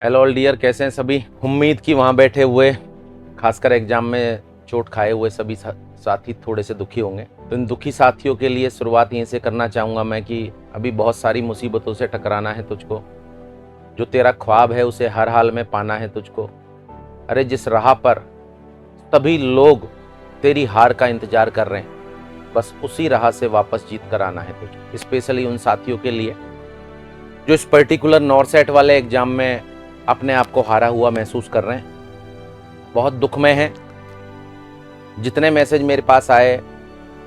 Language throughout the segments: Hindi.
हेलो ऑल डियर, कैसे हैं सभी। उम्मीद की वहाँ बैठे हुए खासकर एग्जाम में चोट खाए हुए सभी साथी थोड़े से दुखी होंगे। तो इन दुखी साथियों के लिए शुरुआत यहीं से करना चाहूँगा मैं कि अभी बहुत सारी मुसीबतों से टकराना है तुझको। जो तेरा ख्वाब है उसे हर हाल में पाना है तुझको। अरे जिस राह पर सभी लोग तेरी हार का इंतजार कर रहे हैं, बस उसी राह से वापस जीत कर आना है तुझको। स्पेशली उन साथियों के लिए जो इस पर्टिकुलर नॉरसेट वाले एग्जाम में अपने आप को हारा हुआ महसूस कर रहे हैं। बहुत दुख में हैं। जितने मैसेज मेरे पास आए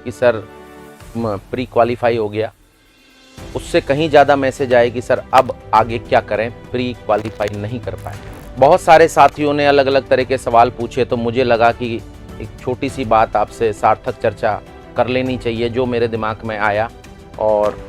कि सर प्री क्वालिफाई हो गया, उससे कहीं ज़्यादा मैसेज आए कि सर अब आगे क्या करें, प्री क्वालिफाई नहीं कर पाए। बहुत सारे साथियों ने अलग अलग तरह के सवाल पूछे, तो मुझे लगा कि एक छोटी सी बात आपसे सार्थक चर्चा कर लेनी चाहिए जो मेरे दिमाग में आया। और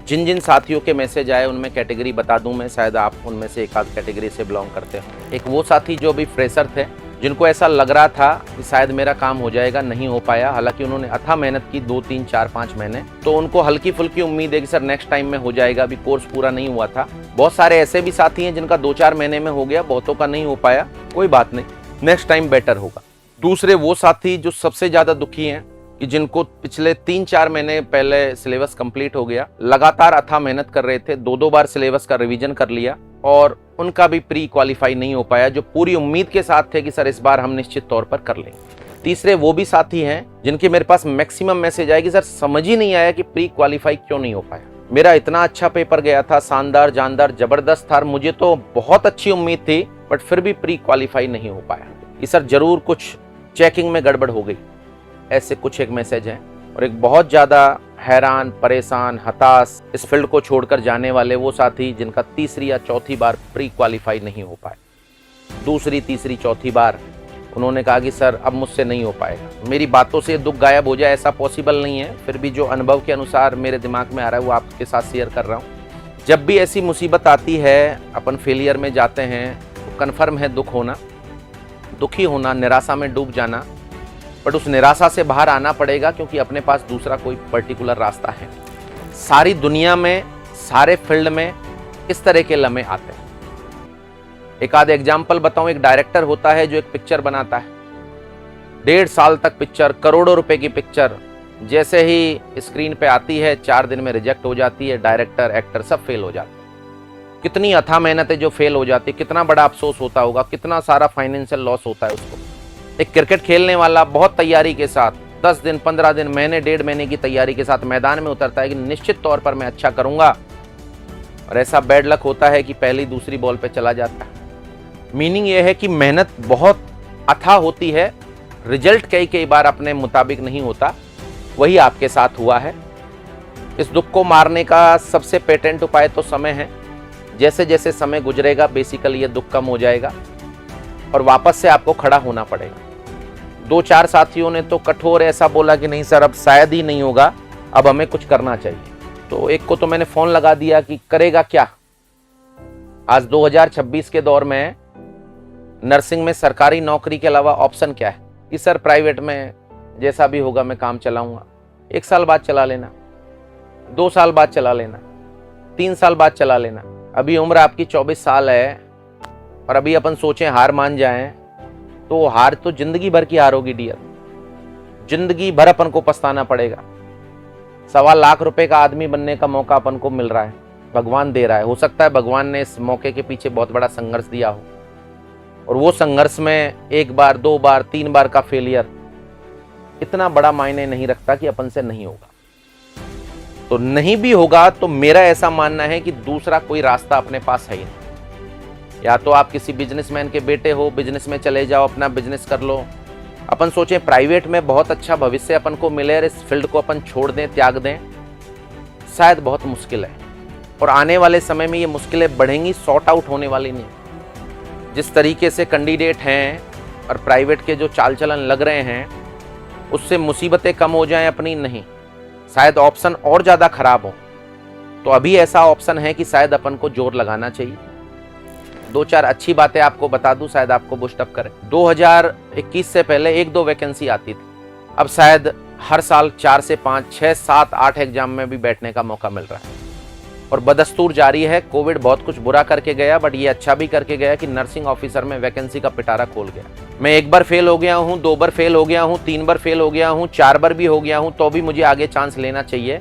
जिन जिन साथियों के मैसेज आए उनमें कैटेगरी बता दूं मैं, शायद आप उनमें से एक आध कैटेगरी से बिलोंग करते हो। एक वो साथी जो भी फ्रेशर थे, जिनको ऐसा लग रहा था कि शायद मेरा काम हो जाएगा, नहीं हो पाया। हालांकि उन्होंने अथाह मेहनत की 2, 3, 4, 5 महीने, तो उनको हल्की फुल्की उम्मीद है कि सर नेक्स्ट टाइम में हो जाएगा। अभी कोर्स पूरा नहीं हुआ था। बहुत सारे ऐसे भी साथी हैं जिनका 2-4 महीने में हो गया, बहुतों का नहीं हो पाया। कोई बात नहीं, नेक्स्ट टाइम बेटर होगा। दूसरे वो साथी जो सबसे ज्यादा दुखी हैं कि जिनको पिछले 3-4 महीने पहले सिलेबस कंप्लीट हो गया, लगातार अथाह मेहनत कर रहे थे, 2-2 बार सिलेबस का रिवीजन कर लिया और उनका भी प्री क्वालिफाई नहीं हो पाया, जो पूरी उम्मीद के साथ थे कि सर इस बार हम निश्चित तौर पर कर लेंगे। तीसरे वो भी साथी हैं जिनके मेरे पास मैक्सिमम मैसेज आए कि सर समझ ही नहीं आया कि प्री क्वालिफाई क्यों नहीं हो पाया। मेरा इतना अच्छा पेपर गया था, शानदार, जानदार, जबरदस्त था, मुझे तो बहुत अच्छी उम्मीद थी, बट फिर भी प्री क्वालिफाई नहीं हो पाया कि सर जरूर कुछ चेकिंग में गड़बड़ हो गई। ऐसे कुछ एक मैसेज हैं। और एक बहुत ज़्यादा हैरान, परेशान, हताश, इस फील्ड को छोड़कर जाने वाले वो साथी जिनका तीसरी या चौथी बार प्री क्वालिफाई नहीं हो पाए। दूसरी, तीसरी, चौथी बार उन्होंने कहा कि सर अब मुझसे नहीं हो पाएगा। मेरी बातों से दुख गायब हो जाए ऐसा पॉसिबल नहीं है, फिर भी जो अनुभव के अनुसार मेरे दिमाग में आ रहा है वो आपके साथ शेयर कर रहा हूँ। जब भी ऐसी मुसीबत आती है, अपन फेलियर में जाते हैं, तो कन्फर्म है दुख होना, दुखी होना, निराशा में डूब जाना, बट उस निराशा से बाहर आना पड़ेगा क्योंकि अपने पास दूसरा कोई पर्टिकुलर रास्ता है। सारी दुनिया में, सारे फील्ड में इस तरह के लम्हे आते हैं। एक आध एग्जाम्पल बताऊं, एक डायरेक्टर होता है जो एक पिक्चर बनाता है, 1.5 साल तक पिक्चर, करोड़ों रुपए की पिक्चर, जैसे ही स्क्रीन पे आती है 4 दिन में रिजेक्ट हो जाती है। डायरेक्टर, एक्टर सब फेल हो जाते हैं। कितनी अथाह मेहनत है जो फेल हो जाती है, कितना बड़ा अफसोस होता होगा, कितना सारा फाइनेंशियल लॉस होता है उसको। एक क्रिकेट खेलने वाला बहुत तैयारी के साथ 10 दिन, 15 दिन, महीने, 1.5 महीने की तैयारी के साथ मैदान में उतरता है कि निश्चित तौर पर मैं अच्छा करूंगा, और ऐसा बैड लक होता है कि पहली दूसरी बॉल पे चला जाता है। मीनिंग यह है कि मेहनत बहुत अथाह होती है, रिजल्ट कई बार अपने मुताबिक नहीं होता। वही आपके साथ हुआ है। इस दुख को मारने का सबसे पेटेंट उपाय तो समय है। जैसे जैसे समय गुजरेगा बेसिकली ये दुख कम हो जाएगा और वापस से आपको खड़ा होना पड़ेगा। 2-4 साथियों ने तो कठोर ऐसा बोला कि नहीं सर अब शायद ही नहीं होगा, अब हमें कुछ करना चाहिए। तो एक को तो मैंने फोन लगा दिया कि करेगा क्या। आज 2026 के दौर में नर्सिंग में सरकारी नौकरी के अलावा ऑप्शन क्या है कि सर प्राइवेट में जैसा भी होगा मैं काम चलाऊंगा। 1 साल बाद चला लेना, 2 साल बाद चला लेना, 3 साल बाद चला लेना। अभी उम्र आपकी 24 साल है और अभी अपन सोचें हार मान जाएं तो हार तो जिंदगी भर की हार होगी डियर। जिंदगी भर अपन को पछताना पड़ेगा। 1.25 लाख रुपए का आदमी बनने का मौका अपन को मिल रहा है, भगवान दे रहा है। हो सकता है भगवान ने इस मौके के पीछे बहुत बड़ा संघर्ष दिया हो, और वो संघर्ष में 1 बार, 2 बार, 3 बार का फेलियर इतना बड़ा मायने नहीं रखता कि अपन से नहीं होगा। तो नहीं भी होगा तो मेरा ऐसा मानना है कि दूसरा कोई रास्ता अपने पास है ही नहीं। या तो आप किसी बिजनेसमैन के बेटे हो, बिजनेस में चले जाओ, अपना बिजनेस कर लो। अपन सोचें प्राइवेट में बहुत अच्छा भविष्य अपन को मिले और इस फील्ड को अपन छोड़ दें, त्याग दें, शायद बहुत मुश्किल है। और आने वाले समय में ये मुश्किलें बढ़ेंगी, सॉर्ट आउट होने वाली नहीं। जिस तरीके से कैंडिडेट हैं और प्राइवेट के जो चाल चलन लग रहे हैं, उससे मुसीबतें कम हो जाएं अपनी, नहीं, शायद ऑप्शन और ज़्यादा खराब हो। तो अभी ऐसा ऑप्शन है कि शायद अपन को जोर लगाना चाहिए। 2-4 अच्छी बातें आपको बता दूं, शायद आपको बूस्ट अप करें। 2021 से पहले 1-2 वैकेंसी आती थी, अब शायद हर साल 4 से 5, 6, 7, 8 एग्जाम में भी बैठने का मौका मिल रहा है। और बदस्तूर जारी है। कोविड बहुत कुछ बुरा करके गया, बट ये अच्छा भी करके गया कि नर्सिंग ऑफिसर में वैकेंसी का पिटारा खोल गया। मैं 1 बार फेल हो गया हूँ, 2 बार फेल हो गया हूँ, 3 बार फेल हो गया हूँ, 4 बार भी हो गया हूँ, तो भी मुझे आगे चांस लेना चाहिए।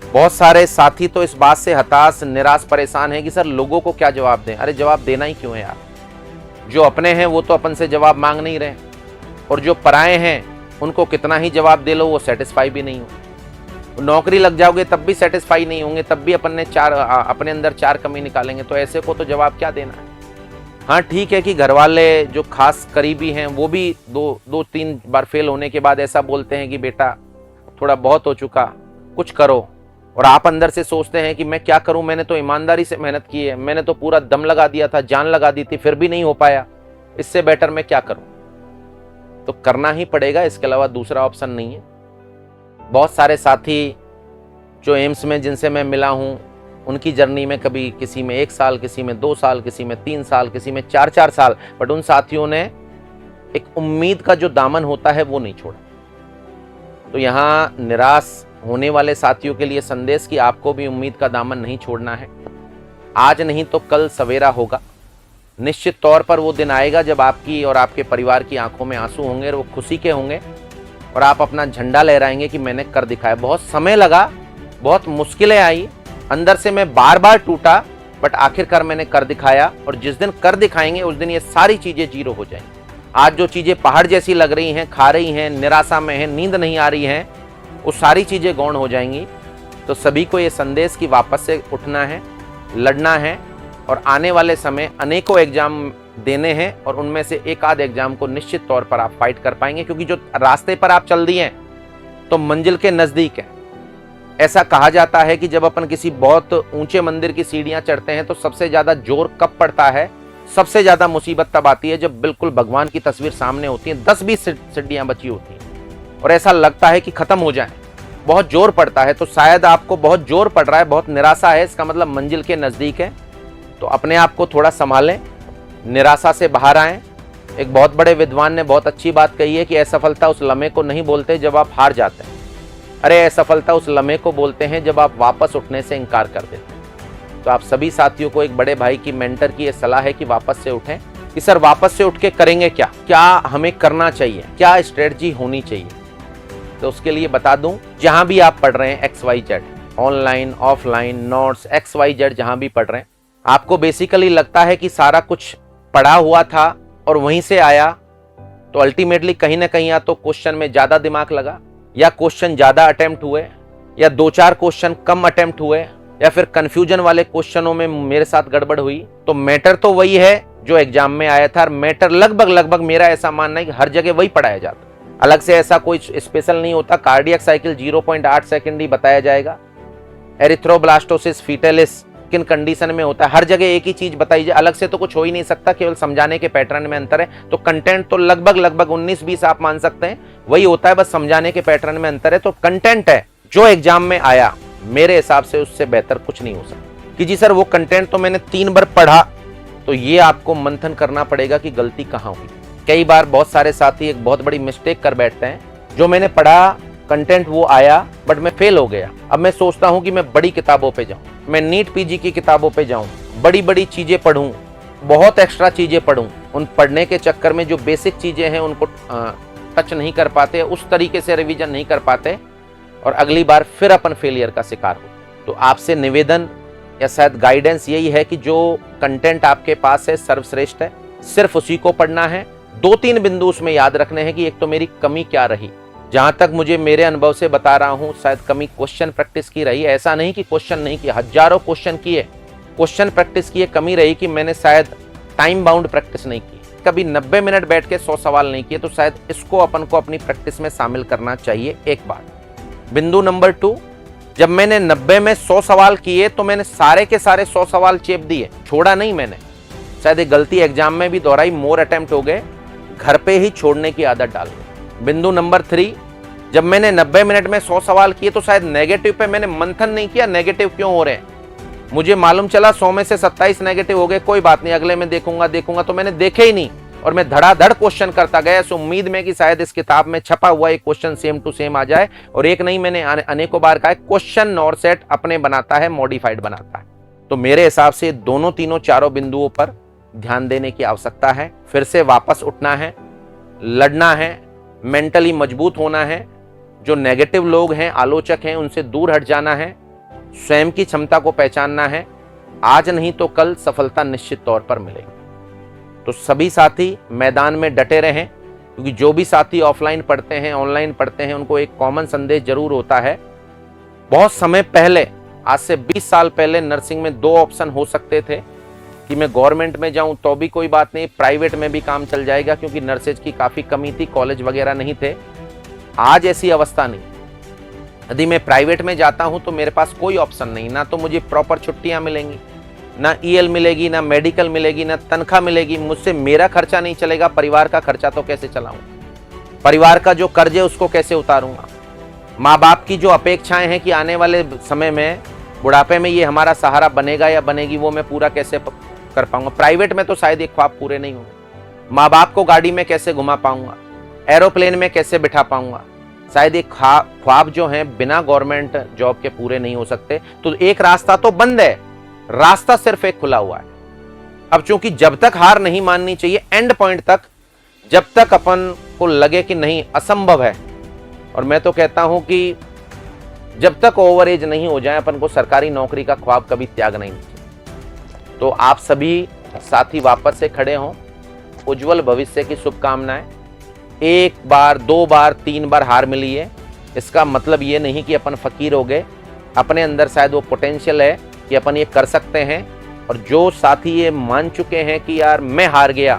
बहुत सारे साथी तो इस बात से हताश, निराश, परेशान है कि सर लोगों को क्या जवाब दें। अरे जवाब देना ही क्यों है यार। जो अपने हैं वो तो अपन से जवाब मांग नहीं रहे, और जो पराए हैं उनको कितना ही जवाब दे लो वो सेटिस्फाई भी नहीं हो। नौकरी लग जाओगे तब भी सेटिस्फाई नहीं होंगे, तब भी अपने अंदर 4 कमी निकालेंगे। तो ऐसे को तो जवाब क्या देना है। हाँ ठीक है कि घर वाले जो खास करीबी हैं वो भी 2-3 बार फेल होने के बाद ऐसा बोलते हैं कि बेटा थोड़ा बहुत हो चुका, कुछ करो। और आप अंदर से सोचते हैं कि मैं क्या करूं, मैंने तो ईमानदारी से मेहनत की है, मैंने तो पूरा दम लगा दिया था, जान लगा दी थी, फिर भी नहीं हो पाया, इससे बेटर मैं क्या करूं। तो करना ही पड़ेगा, इसके अलावा दूसरा ऑप्शन नहीं है। बहुत सारे साथी जो एम्स में जिनसे मैं मिला हूं, उनकी जर्नी में कभी किसी में 1 साल, किसी में 2 साल, किसी में 3 साल, किसी में 4-4 साल, बट उन साथियों ने एक उम्मीद का जो दामन होता है वो नहीं छोड़ा। तो यहाँ निराश होने वाले साथियों के लिए संदेश कि आपको भी उम्मीद का दामन नहीं छोड़ना है। आज नहीं तो कल सवेरा होगा। निश्चित तौर पर वो दिन आएगा जब आपकी और आपके परिवार की आंखों में आंसू होंगे और वो खुशी के होंगे, और आप अपना झंडा लहराएंगे कि मैंने कर दिखाया। बहुत समय लगा, बहुत मुश्किलें आई, अंदर से मैं बार बार टूटा, बट आखिरकार मैंने कर दिखाया। और जिस दिन कर दिखाएंगे उस दिन ये सारी चीजें जीरो हो जाएंगी। आज जो चीजें पहाड़ जैसी लग रही हैं, खा रही हैं, निराशा में है, नींद नहीं आ रही है, वो सारी चीजें गौण हो जाएंगी। तो सभी को ये संदेश कि वापस से उठना है, लड़ना है, और आने वाले समय अनेकों एग्जाम देने हैं, और उनमें से एक आध एग्जाम को निश्चित तौर पर आप फाइट कर पाएंगे, क्योंकि जो रास्ते पर आप चल दिए हैं तो मंजिल के नजदीक है। ऐसा कहा जाता है कि जब अपन किसी बहुत ऊंचे मंदिर की सीढ़ियां चढ़ते हैं तो सबसे ज्यादा जोर कब पड़ता है, सबसे ज्यादा मुसीबत तब आती है जब बिल्कुल भगवान की तस्वीर सामने होती है, 10-20 सीढ़ियां बची होती हैं और ऐसा लगता है कि खत्म हो जाए, बहुत जोर पड़ता है। तो शायद आपको बहुत जोर पड़ रहा है, बहुत निराशा है, इसका मतलब मंजिल के नजदीक है। तो अपने आप को थोड़ा संभालें, निराशा से बाहर आएं। एक बहुत बड़े विद्वान ने बहुत अच्छी बात कही है कि असफलता उस लम्हे को नहीं बोलते जब आप हार जाते हैं, अरे असफलता उस लम्हे को बोलते हैं जब आप वापस उठने से इनकार कर देते हैं। तो आप सभी साथियों को एक बड़े भाई की, मेंटर की ये सलाह है कि वापस से उठें, कि सर वापस से उठ के करेंगे क्या, क्या हमें करना चाहिए, क्या स्ट्रेटजी होनी चाहिए। तो उसके लिए बता दूं, जहां भी आप पढ़ रहे हैं XYZ, online, offline, notes, XYZ जहां भी पढ़ रहे हैं, आपको बेसिकली लगता है कि सारा कुछ पढ़ा हुआ था और वहीं से आया, तो अल्टीमेटली कहीं ना कहीं या तो क्वेश्चन में ज्यादा दिमाग लगा, या क्वेश्चन ज्यादा अटेम्प्ट हुए, या 2-4 क्वेश्चन कम अटेम्प्ट हुए, या फिर कंफ्यूजन वाले क्वेश्चनों में मेरे साथ गड़बड़ हुई। तो मैटर तो वही है जो एग्जाम में आया था, और मैटर लगभग मेरा ऐसा मानना है कि हर जगह वही पढ़ाया जाता है। अलग से ऐसा कोई स्पेशल नहीं होता। कार्डियक साइकिल 0.8 सेकंड ही बताया जाएगा। एरिथ्रोब्लास्टोसिस फीटलिस किन कंडीशन में होता है, हर जगह एक ही चीज बताई जाए, अलग से तो कुछ हो ही नहीं सकता, केवल समझाने के पैटर्न में अंतर है। तो कंटेंट तो लगभग 19-20 आप मान सकते हैं वही होता है, बस समझाने के पैटर्न में अंतर है। तो कंटेंट है जो एग्जाम में आया, मेरे हिसाब से उससे बेहतर कुछ नहीं हो सकता। कि जी सर वो कंटेंट तो मैंने 3 बार पढ़ा, तो ये आपको मंथन करना पड़ेगा कि गलती कहाँ हुई। कई बार बहुत सारे साथी एक बहुत बड़ी मिस्टेक कर बैठते हैं, जो मैंने पढ़ा कंटेंट वो आया बट मैं फेल हो गया, अब मैं सोचता हूं कि मैं बड़ी किताबों पे जाऊं, मैं नीट पीजी की किताबों पे जाऊं, बड़ी चीजें पढूं, बहुत एक्स्ट्रा चीजें पढूं। उन पढ़ने के चक्कर में जो बेसिक चीजें हैं उनको टच नहीं कर पाते, उस तरीके से रिवीजन नहीं कर पाते, और अगली बार फिर अपन फेलियर का शिकार हो। तो आपसे निवेदन या शायद गाइडेंस यही है कि जो कंटेंट आपके पास है सर्वश्रेष्ठ है, सिर्फ उसी को पढ़ना है। 2-3 बिंदु उसमें याद रखने हैं कि एक तो मेरी कमी क्या रही, जहां तक मुझे मेरे अनुभव से बता रहा हूं, शायद कमी क्वेश्चन प्रैक्टिस की रही। ऐसा नहीं कि क्वेश्चन नहीं किया, हजारों क्वेश्चन किए, क्वेश्चन प्रैक्टिस किए, कमी रही कि मैंने शायद टाइम बाउंड प्रैक्टिस नहीं की, कभी 90 मिनट बैठ के 100 सवाल नहीं किए। तो शायद इसको अपन को अपनी प्रैक्टिस में शामिल करना चाहिए। एक बात। बिंदु नंबर 2, जब मैंने 90 में 100 सवाल किए तो मैंने सारे के सारे 100 सवाल चेप दिए, छोड़ा नहीं मैंने। शायद एक गलती एग्जाम में भी दोहराई, मोर अटेम्प्ट हो गए, घर पे ही छोड़ने की आदत डाल गई। बिंदु नंबर 3, जब मैंने 90 मिनट में 100 सवाल किए तो शायद नेगेटिव पे मैंने मंथन नहीं किया, नेगेटिव क्यों हो रहे हैं। मुझे मालूम चला 100 में से 27 नेगेटिव हो गए, कोई बात नहीं, अगले में देखूंगा, तो मैंने देखे ही नहीं और मैं धड़ाधड़ क्वेश्चन करता गया, इस उम्मीद में कि शायद इस किताब में छपा हुआ एक क्वेश्चन सेम टू सेम आ जाए। और एक नहीं, मैंने अनेकों बार कहा है, क्वेश्चन नॉर सेट अपने बनाता है, मॉडिफाइड बनाता है। तो मेरे हिसाब से दोनों तीनों चारों बिंदुओं पर ध्यान देने की आवश्यकता है। फिर से वापस उठना है, लड़ना है, मेंटली मजबूत होना है, जो नेगेटिव लोग हैं, आलोचक हैं, उनसे दूर हट जाना है, स्वयं की क्षमता को पहचानना है। आज नहीं तो कल सफलता निश्चित तौर पर मिलेगी। तो सभी साथी मैदान में डटे रहें, क्योंकि जो भी साथी ऑफलाइन पढ़ते हैं, ऑनलाइन पढ़ते हैं, उनको एक कॉमन संदेश जरूर होता है। बहुत समय पहले, आज से 20 साल पहले नर्सिंग में 2 ऑप्शन हो सकते थे कि मैं गवर्नमेंट में जाऊं तो भी कोई बात नहीं, प्राइवेट में भी काम चल जाएगा, क्योंकि नर्सेज की काफ़ी कमी थी, कॉलेज वगैरह नहीं थे। आज ऐसी अवस्था नहीं। यदि मैं प्राइवेट में जाता हूं तो मेरे पास कोई ऑप्शन नहीं, ना तो मुझे प्रॉपर छुट्टियां मिलेंगी, ना ईएल मिलेगी, ना मेडिकल मिलेगी, ना तनख्वाह मिलेगी। मुझसे मेरा खर्चा नहीं चलेगा, परिवार का खर्चा तो कैसे चलाऊं? परिवार का जो कर्ज है उसको कैसे उतारूंगा? माँ बाप की जो अपेक्षाएं हैं कि आने वाले समय में बुढ़ापे में ये हमारा सहारा बनेगा या बनेगी, वो मैं पूरा कैसे कर पाऊंगा? प्राइवेट में तो शायद ये ख्वाब पूरे नहीं होंगे। माँ बाप को गाड़ी में कैसे घुमा पाऊंगा? एरोप्लेन में कैसे बिठा पाऊंगा? शायद ये ख्वाब जो हैं बिना गवर्नमेंट जॉब के पूरे नहीं हो सकते। तो एक रास्ता तो बंद है, रास्ता सिर्फ एक खुला हुआ है। अब चूंकि जब तक हार नहीं माननी चाहिए, एंड पॉइंट तक, जब तक अपन को लगे कि नहीं असंभव है, और मैं तो कहता हूं कि जब तक ओवर एज नहीं हो जाए, अपन को सरकारी नौकरी का ख्वाब कभी त्याग नहीं चाहिए। तो आप सभी साथी वापस से खड़े हों, उज्जवल भविष्य की शुभकामनाएं। 1 बार 2 बार 3 बार हार मिली है, इसका मतलब ये नहीं कि अपन फकीर हो गए। अपने अंदर शायद वो पोटेंशियल है कि अपन ये कर सकते हैं। और जो साथी ये मान चुके हैं कि यार मैं हार गया,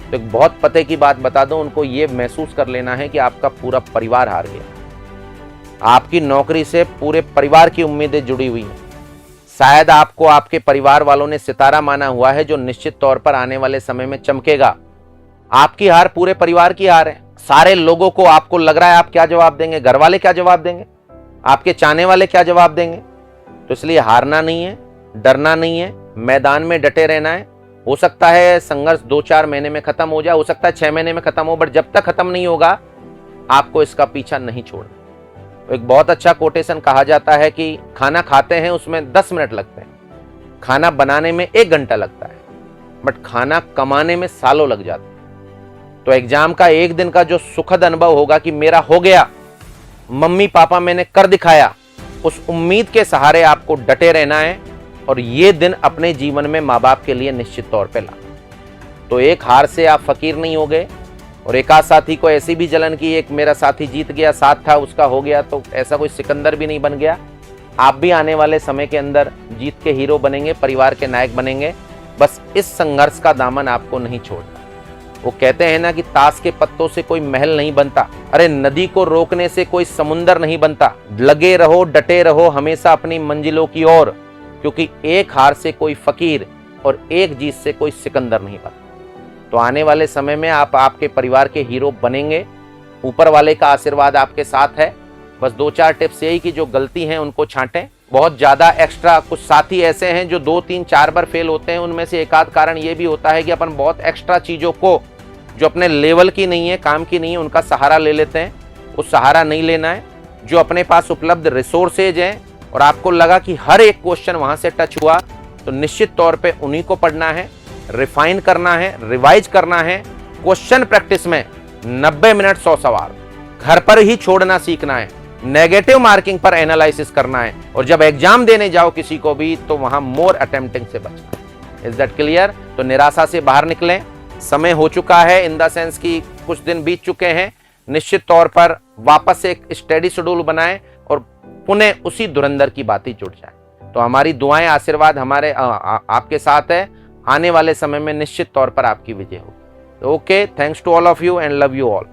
तो एक बहुत पते की बात बता दूं, उनको ये महसूस कर लेना है कि आपका पूरा परिवार हार गया। आपकी नौकरी से पूरे परिवार की उम्मीदें जुड़ी हुई हैं। शायद आपको आपके परिवार वालों ने सितारा माना हुआ है, जो निश्चित तौर पर आने वाले समय में चमकेगा। आपकी हार पूरे परिवार की हार है। सारे लोगों को आपको लग रहा है आप क्या जवाब देंगे, घर वाले क्या जवाब देंगे, आपके चाहने वाले क्या जवाब देंगे। तो इसलिए हारना नहीं है, डरना नहीं है, मैदान में डटे रहना है। हो सकता है संघर्ष 2-4 महीने में खत्म हो जाए, हो सकता है 6 महीने में खत्म हो, बट जब तक खत्म नहीं होगा आपको इसका पीछा नहीं छोड़ना। तो एक बहुत अच्छा कोटेशन कहा जाता है कि खाना खाते हैं उसमें 10 मिनट लगते हैं, खाना बनाने में 1 घंटा लगता है, बट खाना कमाने में सालों लग जाते हैं। तो एग्जाम का 1 दिन का जो सुखद अनुभव होगा कि मेरा हो गया, मम्मी पापा मैंने कर दिखाया, उस उम्मीद के सहारे आपको डटे रहना है। और ये दिन अपने जीवन में माँ बाप के लिए निश्चित तौर पे ला। तो एक हार से आप फकीर नहीं हो गए। और एक आध साथी को ऐसी भी जलन की, एक मेरा साथी जीत गया, साथ था उसका हो गया, तो ऐसा कोई सिकंदर भी नहीं बन गया। आप भी आने वाले समय के अंदर जीत के हीरो बनेंगे, परिवार के नायक बनेंगे। बस इस संघर्ष का दामन आपको नहीं छोड़ना। वो कहते हैं ना कि ताश के पत्तों से कोई महल नहीं बनता, अरे नदी को रोकने से कोई समुंदर नहीं बनता। लगे रहो, डटे रहो हमेशा अपनी मंजिलों की ओर, क्योंकि एक हार से कोई फकीर और एक जीत से कोई सिकंदर नहीं बनता। तो आने वाले समय में आप आपके परिवार के हीरो बनेंगे। ऊपर वाले का आशीर्वाद आपके साथ है। बस 2-4 टिप्स यही कि जो गलती हैं उनको छांटें। बहुत ज़्यादा एक्स्ट्रा, कुछ साथी ऐसे हैं जो 2-3-4 बार फेल होते हैं, उनमें से एक आध कारण ये भी होता है कि अपन बहुत एक्स्ट्रा चीज़ों को जो अपने लेवल की नहीं है, काम की नहीं है, उनका सहारा ले लेते हैं। उस सहारा नहीं लेना है। जो अपने पास उपलब्ध रिसोर्सेज हैं और आपको लगा कि हर एक क्वेश्चन वहाँ से टच हुआ, तो निश्चित तौर पे उन्हीं को पढ़ना है, रिफाइन करना है, रिवाइज करना है। क्वेश्चन प्रैक्टिस में 90 मिनट 100 सवाल घर पर ही छोड़ना सीखना है। नेगेटिव मार्किंग पर एनालिसिस करना है। और जब एग्जाम देने जाओ किसी को भी, तो वहां मोर अटेम्प्टिंग से बचना। Is that clear? तो निराशा से बाहर निकलें। समय हो चुका है, इन द सेंस की कुछ दिन बीत चुके हैं। निश्चित तौर पर वापस से एक स्टडी शेड्यूल बनाएं और पुनः उसी धुरंधर की बातें जुड़ जाए। तो हमारी दुआएं, आशीर्वाद हमारे आपके साथ है। आने वाले समय में निश्चित तौर पर आपकी विजय होगी। Okay, thanks to all of you and love you all.